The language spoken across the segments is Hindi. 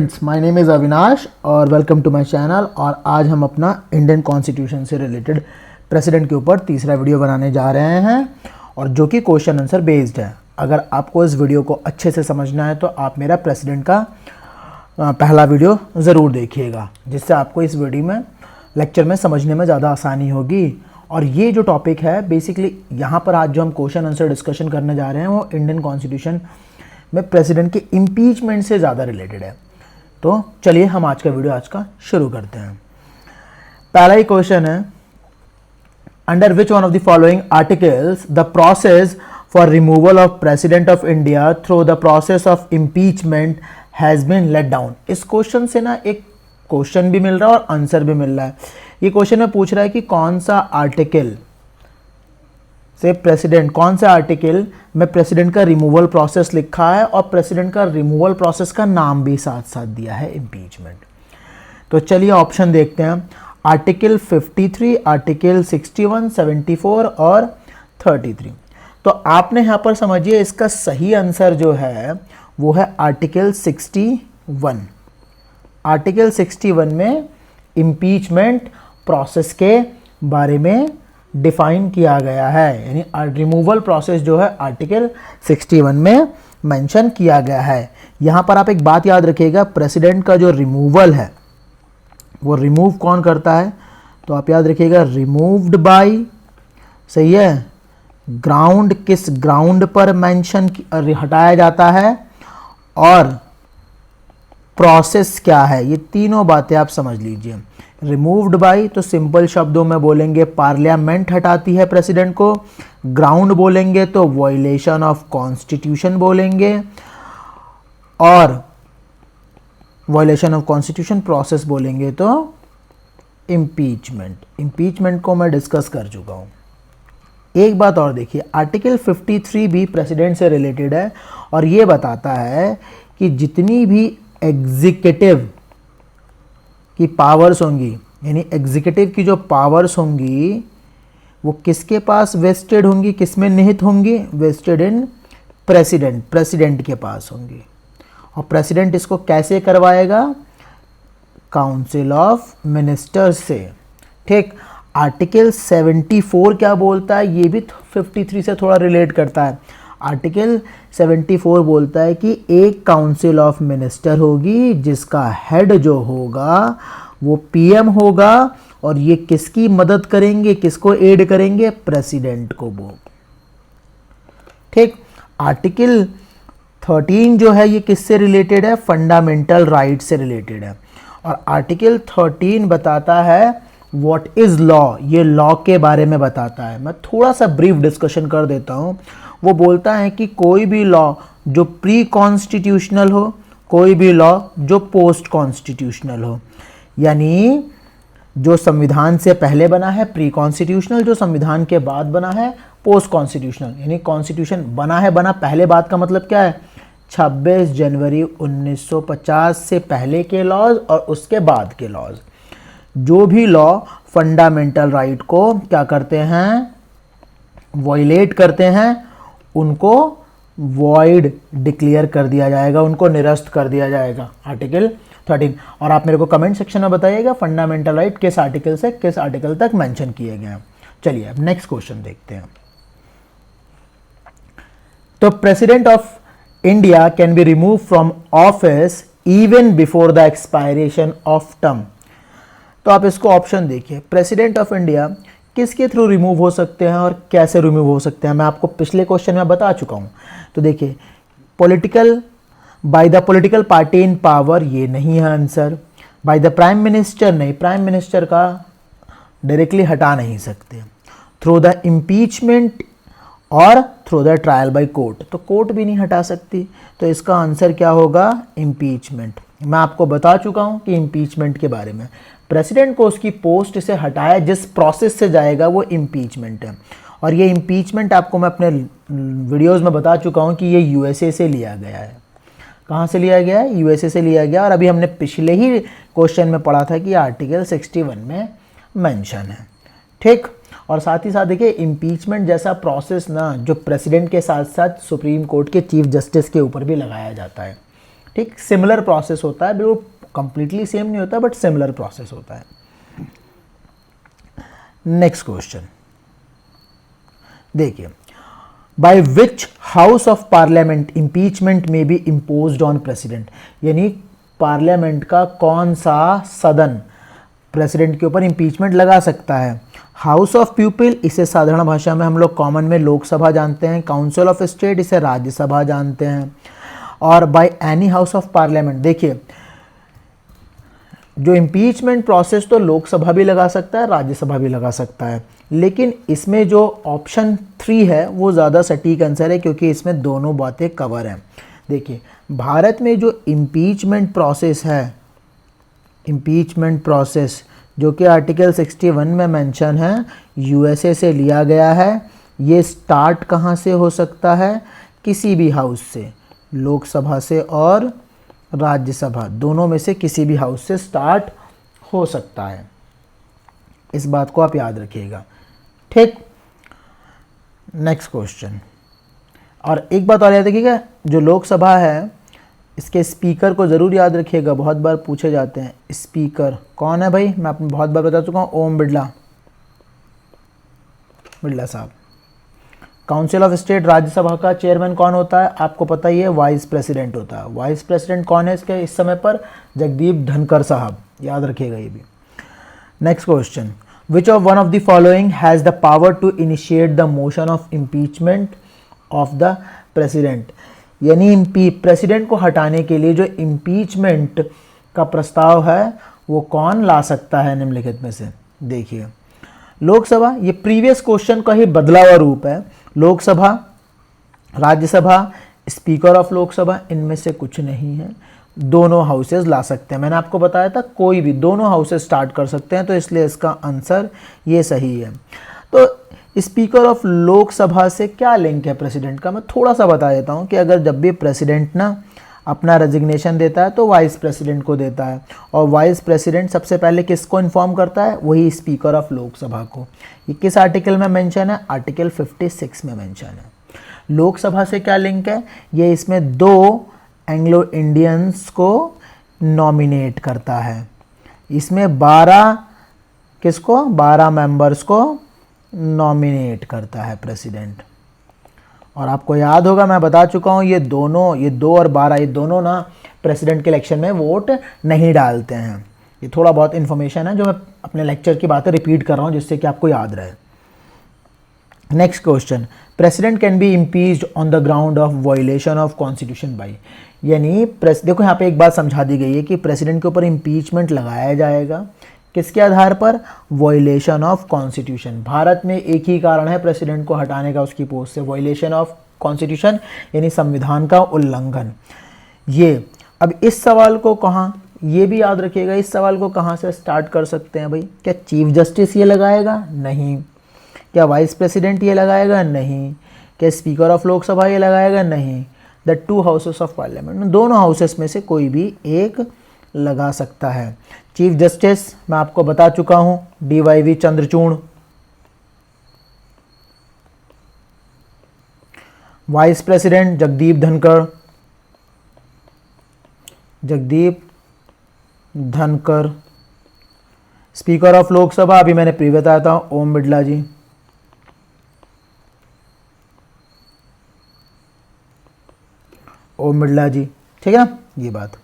Friends, my name is Avinash और वेलकम टू माय चैनल। और आज हम अपना इंडियन कॉन्स्टिट्यूशन से रिलेटेड प्रेसिडेंट के ऊपर तीसरा वीडियो बनाने जा रहे हैं और जो कि क्वेश्चन आंसर बेस्ड है। अगर आपको इस वीडियो को अच्छे से समझना है तो आप मेरा प्रेसिडेंट का पहला वीडियो ज़रूर देखिएगा, जिससे आपको इस वीडियो में लेक्चर में समझने में ज़्यादा आसानी होगी। और ये जो टॉपिक है बेसिकली यहाँ पर आज जो हम क्वेश्चन आंसर डिस्कशन करने जा रहे हैं वो इंडियन कॉन्स्टिट्यूशन में प्रेसिडेंट के इम्पीचमेंट से ज़्यादा रिलेटेड है। तो चलिए हम आज का वीडियो आज का शुरू करते हैं। पहला ही क्वेश्चन है, under which one of the following articles the process for removal of president of India through the process of impeachment has been let down. इस क्वेश्चन से ना एक क्वेश्चन भी मिल रहा है और आंसर भी मिल रहा है। ये क्वेश्चन में पूछ रहा है कि कौन सा आर्टिकल से प्रेसिडेंट, कौन सा आर्टिकल में प्रेसिडेंट का रिमूवल प्रोसेस लिखा है और प्रेसिडेंट का रिमूवल प्रोसेस का नाम भी साथ साथ दिया है इम्पीचमेंट। तो चलिए ऑप्शन देखते हैं, आर्टिकल 53, आर्टिकल 61, 74 और 33। तो आपने यहाँ पर समझिए इसका सही आंसर जो है वो है आर्टिकल 61। आर्टिकल 61 में इम्पीचमेंट प्रोसेस के बारे में डिफाइन किया गया है, यानी रिमूवल प्रोसेस जो है आर्टिकल 61 में मेंशन किया गया है। यहाँ पर आप एक बात याद रखिएगा, प्रेसिडेंट का जो रिमूवल है वो रिमूव कौन करता है, तो आप याद रखिएगा रिमूव्ड बाय, सही है, ग्राउंड, किस ग्राउंड पर मेंशन हटाया जाता है और प्रोसेस क्या है, ये तीनों बातें आप समझ लीजिए। रिमूव्ड बाय तो सिंपल शब्दों में बोलेंगे पार्लियामेंट हटाती है प्रेसिडेंट को, ग्राउंड बोलेंगे तो वायलेशन ऑफ कॉन्स्टिट्यूशन बोलेंगे, और वायलेशन ऑफ कॉन्स्टिट्यूशन प्रोसेस बोलेंगे तो इम्पीचमेंट। इम्पीचमेंट को मैं डिस्कस कर चुका हूँ। एक बात और देखिए, आर्टिकल 53 भी प्रेसिडेंट से रिलेटेड है और ये बताता है कि जितनी भी एग्जीक्यूटिव की पावर्स होंगी, यानी एग्जीक्यूटिव की जो पावर्स होंगी वो किसके पास वेस्टेड होंगी, किस में निहित होंगी, वेस्टेड इन प्रेसिडेंट, प्रेसिडेंट के पास होंगी। और प्रेसिडेंट इसको कैसे करवाएगा, काउंसिल ऑफ मिनिस्टर्स से। ठीक, आर्टिकल 74 क्या बोलता है, ये भी 53 से थोड़ा रिलेट करता है। आर्टिकल 74 बोलता है कि एक काउंसिल ऑफ मिनिस्टर होगी जिसका हेड जो होगा वो पीएम होगा और ये किसकी मदद करेंगे, किसको एड करेंगे, प्रेसिडेंट को वो। ठीक, आर्टिकल 13 जो है ये किससे रिलेटेड है, फंडामेंटल राइट से रिलेटेड है। और आर्टिकल 13 बताता है व्हाट इज लॉ, ये लॉ के बारे में बताता है। मैं थोड़ा सा ब्रीफ डिस्कशन कर देता हूँ। वो बोलता है कि कोई भी लॉ जो प्री कॉन्स्टिट्यूशनल हो, कोई भी लॉ जो पोस्ट कॉन्स्टिट्यूशनल हो, यानी जो संविधान से पहले बना है प्री कॉन्स्टिट्यूशनल, जो संविधान के बाद बना है पोस्ट कॉन्स्टिट्यूशनल। यानी कॉन्स्टिट्यूशन बना है, बना पहले बात का मतलब क्या है, 26 जनवरी 1950 से पहले के लॉज और उसके बाद के लॉज। जो भी लॉ फंडामेंटल राइट को क्या करते हैं, वॉयलेट करते हैं, उनको वॉइड डिक्लेयर कर दिया जाएगा, उनको निरस्त कर दिया जाएगा। आर्टिकल 13। और आप मेरे को कमेंट सेक्शन में बताइएगा फंडामेंटल राइट किस आर्टिकल से किस आर्टिकल तक मेंशन किए गए हैं। चलिए अब नेक्स्ट क्वेश्चन देखते हैं। तो president of India can be remove from office even before the expiration of term. तो आप इसको ऑप्शन देखिए, प्रेसिडेंट ऑफ इंडिया किसके थ्रू रिमूव हो सकते हैं और कैसे रिमूव हो सकते हैं, मैं आपको पिछले क्वेश्चन में बता चुका हूं। तो देखिए, political, by the political party in power, ये नहीं है answer. By the prime minister, नहीं, प्राइम मिनिस्टर का डायरेक्टली हटा नहीं सकते। थ्रू द इम्पीचमेंट और through the trial by court, तो कोर्ट भी नहीं हटा सकती। तो इसका आंसर क्या होगा, इम्पीचमेंट। मैं आपको बता चुका हूं कि इम्पीचमेंट के बारे में, प्रेसिडेंट को उसकी पोस्ट से हटाया जिस प्रोसेस से जाएगा वो इम्पीचमेंट है। और ये इम्पीचमेंट आपको मैं अपने वीडियोस में बता चुका हूँ कि ये यूएसए से लिया गया है। कहाँ से लिया गया है, यूएसए से लिया गया। और अभी हमने पिछले ही क्वेश्चन में पढ़ा था कि आर्टिकल 61 में मेंशन है। ठीक, और साथ ही साथ देखिए इम्पीचमेंट जैसा प्रोसेस ना जो प्रेसिडेंट के साथ साथ सुप्रीम कोर्ट के चीफ जस्टिस के ऊपर भी लगाया जाता है। ठीक, सिमिलर प्रोसेस होता है, बिल्कुल कंप्लीटली सेम नहीं होता बट सिमिलर प्रोसेस होता है। नेक्स्ट क्वेश्चन देखिए, by which house of parliament impeachment में बी इम्पोज्ड ऑन प्रेसिडेंट, यानी पार्लियामेंट का कौन सा सदन प्रेसिडेंट के ऊपर इंपीचमेंट लगा सकता है। हाउस ऑफ पीपल, इसे साधारण भाषा में हम लोग कॉमन में लोकसभा जानते हैं। काउंसिल ऑफ स्टेट, इसे राज्यसभा जानते हैं। और by any house of parliament, देखिए जो इम्पीचमेंट प्रोसेस तो लोकसभा भी लगा सकता है, राज्यसभा भी लगा सकता है, लेकिन इसमें जो ऑप्शन 3 है वो ज़्यादा सटीक आंसर है क्योंकि इसमें दोनों बातें कवर हैं। देखिए भारत में जो इम्पीचमेंट प्रोसेस है, इम्पीचमेंट प्रोसेस जो कि आर्टिकल 61 में मेंशन है, यूएसए से लिया गया है। ये स्टार्ट कहाँ से हो सकता है, किसी भी हाउस से, लोकसभा से और राज्यसभा दोनों में से किसी भी हाउस से स्टार्ट हो सकता है। इस बात को आप याद रखिएगा, ठीक। नेक्स्ट क्वेश्चन, और एक बात और याद रखिएगा, जो लोकसभा है इसके स्पीकर को ज़रूर याद रखिएगा, बहुत बार पूछे जाते हैं। स्पीकर कौन है भाई, मैं आपको बहुत बार बता चुका हूँ, ओम बिरला साहब। काउंसिल ऑफ स्टेट, राज्यसभा का चेयरमैन कौन होता है, आपको पता ही है, वाइस प्रेसिडेंट होता है। वाइस प्रेसिडेंट कौन है इसके इस समय पर, जगदीप धनखड़ साहब, याद रखिएगा ये भी। Next question, which of one of the following has the power to initiate the motion of impeachment of the president, यानी प्रेसिडेंट को हटाने के लिए जो इम्पीचमेंट का प्रस्ताव है वो कौन ला सकता है निम्नलिखित में से। देखिए लोकसभा, ये प्रीवियस क्वेश्चन का ही बदला हुआ रूप है। लोकसभा, राज्यसभा, स्पीकर ऑफ लोकसभा, इनमें से कुछ नहीं है, दोनों हाउसेज ला सकते हैं। मैंने आपको बताया था कोई भी दोनों हाउसेज स्टार्ट कर सकते हैं, तो इसलिए इसका आंसर ये सही है। तो स्पीकर ऑफ लोकसभा से क्या लिंक है प्रेसिडेंट का, मैं थोड़ा सा बता देता हूँ कि अगर जब भी प्रेसिडेंट ना अपना रेजिग्नेशन देता है तो वाइस प्रेसिडेंट को देता है, और वाइस प्रेसिडेंट सबसे पहले किसको इन्फॉर्म करता है, वही स्पीकर ऑफ लोकसभा को। ये किस आर्टिकल में मेंशन है, आर्टिकल 56 में मेंशन है। लोकसभा से क्या लिंक है, ये इसमें 2 एंग्लो इंडियंस को नॉमिनेट करता है। इसमें 12 मेंबर्स को नॉमिनेट करता है प्रेसिडेंट। और आपको याद होगा मैं बता चुका हूँ, ये 2 और 12 ये दोनों ना प्रेसिडेंट के इलेक्शन में वोट नहीं डालते हैं। ये थोड़ा बहुत इन्फॉर्मेशन है जो मैं अपने लेक्चर की बातें रिपीट कर रहा हूँ जिससे कि आपको याद रहे। Next question, president can be impeached on the ground of violation of constitution by, यानी देखो यहाँ पे एक बात समझा दी गई है कि प्रेसिडेंट के ऊपर इम्पीचमेंट लगाया जाएगा किसके आधार पर, वायलेशन ऑफ कॉन्स्टिट्यूशन। भारत में एक ही कारण है प्रेसिडेंट को हटाने का उसकी पोस्ट से, वायलेशन ऑफ कॉन्स्टिट्यूशन, यानी संविधान का उल्लंघन। ये अब इस सवाल को कहाँ, ये भी याद रखिएगा, इस सवाल को कहाँ से स्टार्ट कर सकते हैं भाई, क्या चीफ जस्टिस ये लगाएगा, नहीं। क्या वाइस प्रेसिडेंट ये लगाएगा, नहीं। क्या स्पीकर ऑफ लोकसभा ये लगाएगा, नहीं। द 2 हाउसेस ऑफ पार्लियामेंट, दोनों हाउसेस में से कोई भी एक लगा सकता है। चीफ जस्टिस मैं आपको बता चुका हूं, DYV Chandrachud. Vice president Jagdeep Dhankhar. Speaker of Lok Sabha अभी मैंने प्रीवियस बताया था, ओम बिरला जी। ओम बिरला जी, ठीक है ना ये बात।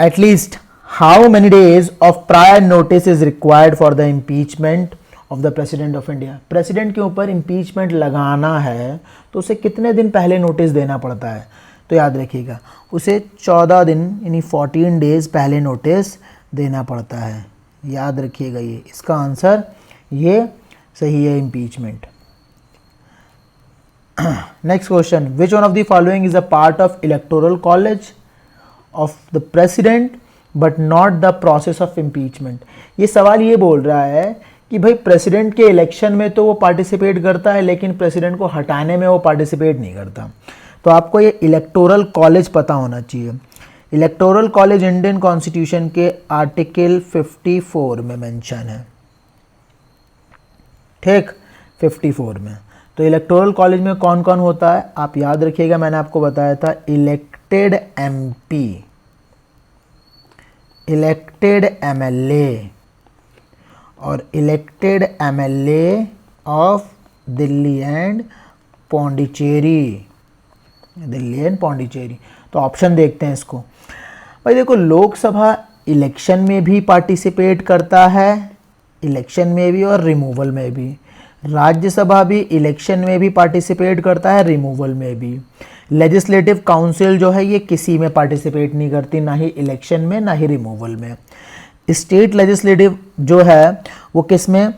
At least how many days of prior notice is required for the impeachment of the president of India? President के ऊपर impeachment लगाना है तो उसे कितने दिन पहले नोटिस देना पड़ता है, तो याद रखिएगा उसे 14 दिन यानी 14 डेज पहले नोटिस देना पड़ता है। याद रखिएगा ये, इसका आंसर ये सही है, impeachment। Next question, which one of the following is a part of electoral college of the president but not the process of impeachment. ये सवाल ये बोल रहा है कि भाई प्रेसिडेंट के इलेक्शन में तो वो पार्टिसिपेट करता है लेकिन प्रेसिडेंट को हटाने में वो पार्टिसिपेट नहीं करता। तो आपको ये इलेक्टोरल कॉलेज पता होना चाहिए। इलेक्टोरल कॉलेज इंडियन कॉन्स्टिट्यूशन के आर्टिकल 54 में मेंशन है, ठीक, 54 में। तो इलेक्टोरल कॉलेज में कौन कौन होता है आप याद रखिएगा, मैंने आपको बताया था इलेक्टेड एमपी, इलेक्टेड एमएलए और elected MLA of Delhi and Pondicherry, Delhi and Pondicherry. तो ऑप्शन देखते हैं इसको। भाई देखो, लोकसभा इलेक्शन में भी पार्टिसिपेट करता है, इलेक्शन में भी और रिमूवल में भी। राज्यसभा भी इलेक्शन में भी पार्टिसिपेट करता है, रिमूवल में भी। लेजिस्लेटिव काउंसिल जो है ये किसी में पार्टिसिपेट नहीं करती, ना ही इलेक्शन में ना ही रिमूवल में। स्टेट लेजिस्लेटिव जो है वो किस में,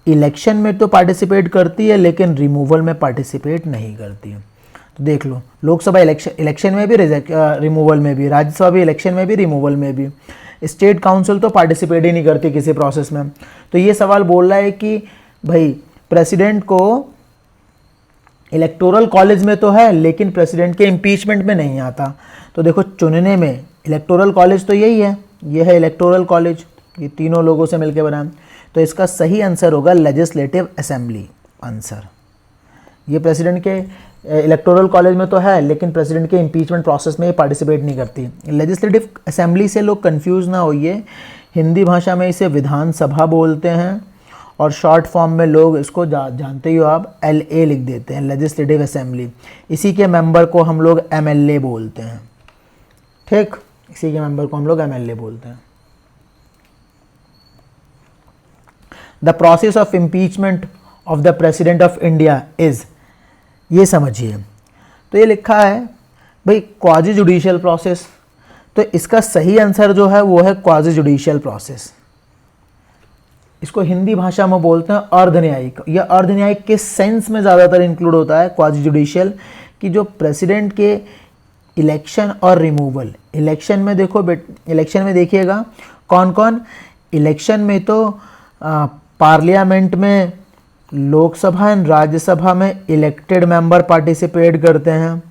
इलेक्शन में तो पार्टिसिपेट करती है लेकिन रिमूवल में पार्टिसिपेट नहीं करती है। तो देख लो, लोकसभा इलेक्शन में भी, रिमूवल में भी, राज्यसभा भी इलेक्शन में भी, रिमूवल में भी। स्टेट काउंसिल तो पार्टिसिपेट ही नहीं करती किसी प्रोसेस में। तो ये सवाल बोल रहा है कि भाई प्रेसिडेंट को इलेक्टोरल कॉलेज में तो है लेकिन प्रेसिडेंट के इम्पीचमेंट में नहीं आता। तो देखो, चुनने में इलेक्टोरल कॉलेज तो यही है, ये है इलेक्टोरल कॉलेज, ये तीनों लोगों से मिलकर बना। तो इसका सही आंसर होगा लेजिस्लेटिव असेंबली आंसर। ये प्रेसिडेंट के इलेक्टोरल कॉलेज में तो है लेकिन प्रेसिडेंट के इम्पीचमेंट प्रोसेस में ये पार्टिसिपेट नहीं करती। लेजिस्लेटिव असेंबली से लोग कंफ्यूज ना होइए, हिंदी भाषा में इसे विधानसभा बोलते हैं और शॉर्ट फॉर्म में लोग इसको जानते ही हो आप, LA लिख देते हैं, लेजिस्लेटिव असेंबली। इसी के मेंबर को हम लोग MLA बोलते हैं, ठीक, इसी के मेंबर को हम लोग MLA बोलते हैं। The process of impeachment of the president of India is, ये समझिए। तो ये लिखा है भाई क्वाजी जुडिशियल प्रोसेस, तो इसका सही आंसर जो है वो है क्वाजी जुडिशियल प्रोसेस। इसको हिंदी भाषा में बोलते हैं अर्धन्यायिक। यह अर्धन्यायिक के सेंस में ज़्यादातर इंक्लूड होता है क्वाजी जुडिशियल, कि जो प्रेसिडेंट के इलेक्शन और रिमूवल, इलेक्शन में देखो इलेक्शन में देखिएगा कौन कौन, इलेक्शन में तो पार्लियामेंट में, लोकसभा एंड राज्यसभा में इलेक्टेड मेंबर पार्टिसिपेट करते हैं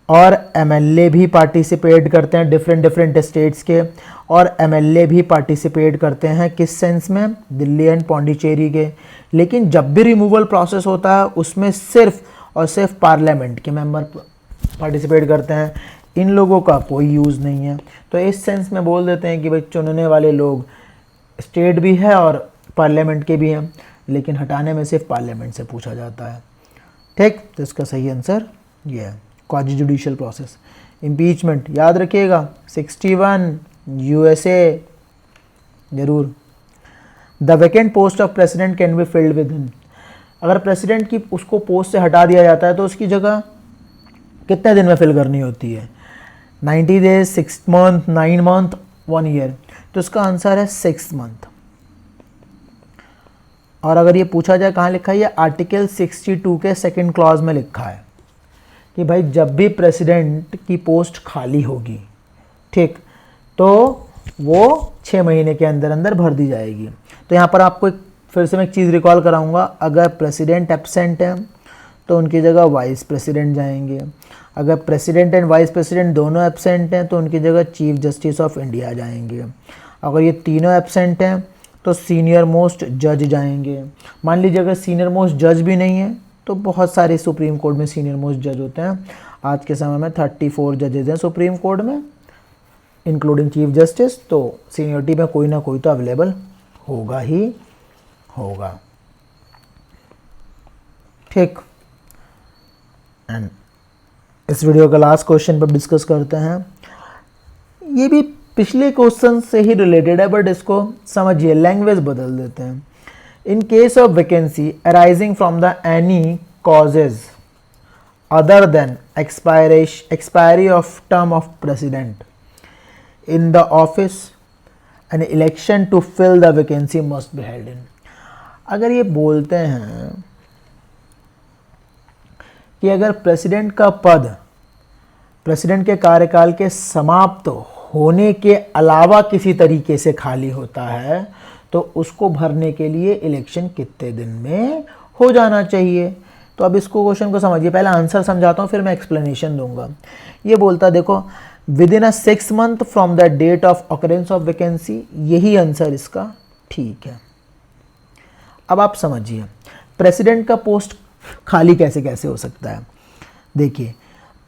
और MLA भी पार्टिसिपेट करते हैं डिफरेंट स्टेट्स के, और MLA भी पार्टिसिपेट करते हैं किस सेंस में, दिल्ली एंड पौंडीचेरी के। लेकिन जब भी रिमूवल प्रोसेस होता है उसमें सिर्फ और सिर्फ पार्लियामेंट के मेंबर पार्टिसिपेट करते हैं, इन लोगों का कोई यूज़ नहीं है। तो इस सेंस में बोल देते हैं कि भाई चुनने वाले लोग स्टेट भी है और पार्लियामेंट के भी हैं, लेकिन हटाने में सिर्फ पार्लियामेंट से पूछा जाता है, ठीक। तो इसका सही आंसर ये है क्वाजी जुडिशियल प्रोसेस। इम्पीचमेंट याद रखिएगा 61 USA जरूर। The vacant post of president can be filled with in, अगर प्रेसिडेंट की उसको पोस्ट से हटा दिया जाता है तो उसकी जगह कितने दिन में फिल करनी होती है, 90 days, 6 month, 9 month, 1 year। तो इसका आंसर है 6 month। और अगर ये पूछा जाए कहाँ लिखा है, ये आर्टिकल 62 के सेकंड क्लॉज में लिखा है कि भाई जब भी प्रेसिडेंट की पोस्ट खाली होगी, ठीक, तो वो 6 महीने के अंदर अंदर भर दी जाएगी। तो यहाँ पर आपको फिर से मैं एक चीज़ रिकॉल कराऊंगा, अगर प्रेसिडेंट एब्सेंट है तो उनकी जगह वाइस प्रेसिडेंट जाएंगे, अगर प्रेसिडेंट एंड वाइस प्रेसिडेंट दोनों एब्सेंट हैं तो उनकी जगह चीफ जस्टिस ऑफ इंडिया जाएंगे, अगर ये तीनों एब्सेंट हैं तो सीनियर मोस्ट जज जाएंगे। मान लीजिए अगर सीनियर मोस्ट जज भी नहीं है तो बहुत सारे सुप्रीम कोर्ट में सीनियर मोस्ट जज होते हैं। आज के समय में 34 जजेज हैं सुप्रीम कोर्ट में इंक्लूडिंग चीफ जस्टिस, तो सीनियरिटी में कोई ना कोई तो अवेलेबल होगा ही होगा, ठीक। एंड इस वीडियो का लास्ट क्वेश्चन पर डिस्कस करते हैं, ये भी पिछले क्वेश्चन से ही रिलेटेड है बट इसको समझिए, लैंग्वेज बदल देते हैं। In case of vacancy arising from the any causes other than expiry of term of president in the office, an election to fill the vacancy must be held in। अगर ये बोलते हैं कि अगर प्रेसिडेंट का पद प्रेसिडेंट के कार्यकाल के समाप्त होने के अलावा किसी तरीके से खाली होता है तो उसको भरने के लिए इलेक्शन कितने दिन में हो जाना चाहिए। तो अब इसको क्वेश्चन को समझिए, पहले आंसर समझाता हूँ फिर मैं एक्सप्लेनेशन दूंगा। ये बोलता देखो within a 6 month from the date of occurrence of vacancy, यही आंसर इसका ठीक है। अब आप समझिए प्रेसिडेंट का पोस्ट खाली कैसे कैसे हो सकता है? देखिए,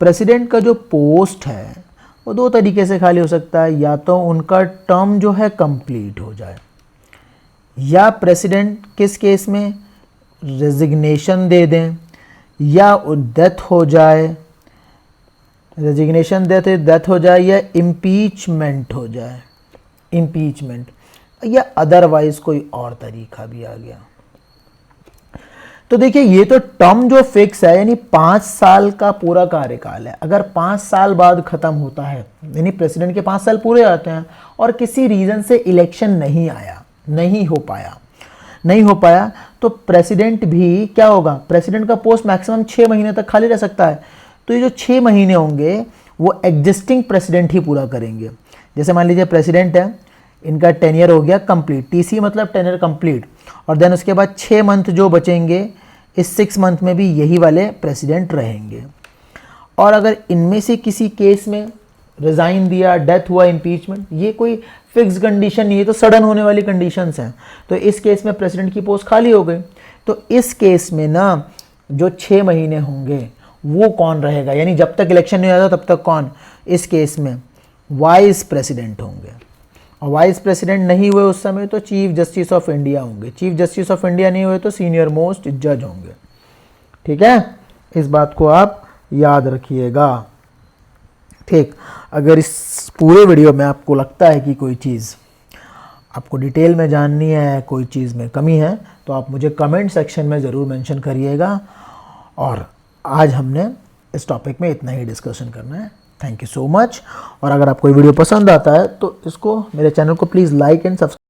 प्रेसिडेंट का जो पोस्ट है वो दो तरीके से खाली हो सकता है, या तो उनका टर्म जो है कंप्लीट हो जाए, या प्रेसिडेंट किस केस में रेजिग्नेशन दे दें, या डेथ हो जाए, रेजिग्नेशन डेथ हो जाए, या इम्पीचमेंट हो जाए, इम्पीचमेंट, या अदरवाइज कोई और तरीका भी आ गया। तो देखिए, ये तो टर्म जो फिक्स है, यानी 5 साल का पूरा कार्यकाल है। अगर 5 साल बाद खत्म होता है, यानी प्रेसिडेंट के 5 साल पूरे आते हैं और किसी रीजन से इलेक्शन नहीं आया, नहीं हो पाया, तो प्रेसिडेंट भी क्या होगा, प्रेसिडेंट का पोस्ट मैक्सिमम 6 महीने तक खाली रह सकता है। तो ये जो 6 महीने होंगे वो एग्जिस्टिंग प्रेसिडेंट ही पूरा करेंगे। जैसे मान लीजिए प्रेसिडेंट है, इनका टेन्योर हो गया कंप्लीट, टीसी मतलब टेन्योर कंप्लीट, और देन उसके बाद 6 मंथ जो बचेंगे, इस 6 मंथ में भी यही वाले प्रेसिडेंट रहेंगे। और अगर इनमें से किसी केस में रिज़ाइन दिया, डेथ हुआ, इम्पीचमेंट, ये कोई फिक्स कंडीशन नहीं है, तो सडन होने वाली कंडीशंस हैं, तो इस केस में प्रेसिडेंट की पोस्ट खाली हो गई। तो इस केस में ना जो 6 महीने होंगे वो कौन रहेगा, यानी जब तक इलेक्शन नहीं आता तब तक कौन, इस केस में वाइस प्रेसिडेंट होंगे, और वाइस प्रेसिडेंट नहीं हुए उस समय तो चीफ जस्टिस ऑफ इंडिया होंगे, चीफ जस्टिस ऑफ इंडिया नहीं हुए तो सीनियर मोस्ट जज होंगे। ठीक है, इस बात को आप याद रखिएगा। ठीक, अगर इस पूरे वीडियो में आपको लगता है कि कोई चीज़ आपको डिटेल में जाननी है, कोई चीज़ में कमी है, तो आप मुझे कमेंट सेक्शन में ज़रूर मेंशन करिएगा। और आज हमने इस टॉपिक में इतना ही डिस्कशन करना है। Thank you so much. और अगर आपको ये वीडियो पसंद आता है तो इसको, मेरे चैनल को प्लीज़ लाइक एंड सब्सक्राइब